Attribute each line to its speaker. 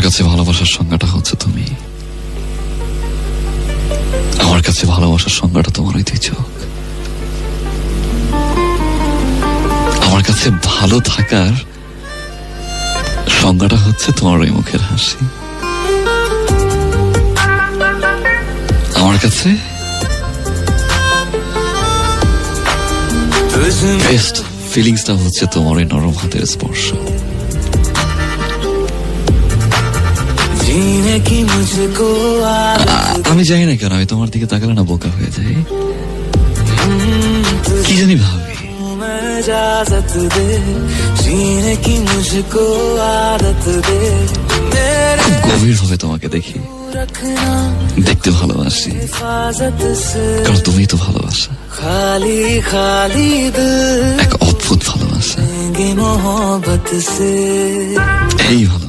Speaker 1: কাছে ভালোবাসার সংজ্ঞাটা হচ্ছে তুমি, আমার কাছে ভালোবাসার সংজ্ঞাটা তোমার ওই দুই চোখ। আমার কাছে ভালো থাকার সংজ্ঞাটা হচ্ছে তোমার ওই মুখের হাসি। আমার কাছে বেস্ট ফিলিংসটা হচ্ছে তোমার ওই নরম হাতের স্পর্শ। আমি জানি না কেন আমি তোমার দিকে তাকালে না বোকা হয়ে যাই, কি জানি ভাবি। খুব গভীর ভাবে তোমাকে দেখি, দেখতে ভালোবাসি, কারণ তুমি তো ভালোবাসা, এক অদ্ভুত ভালোবাসা, এই ভালো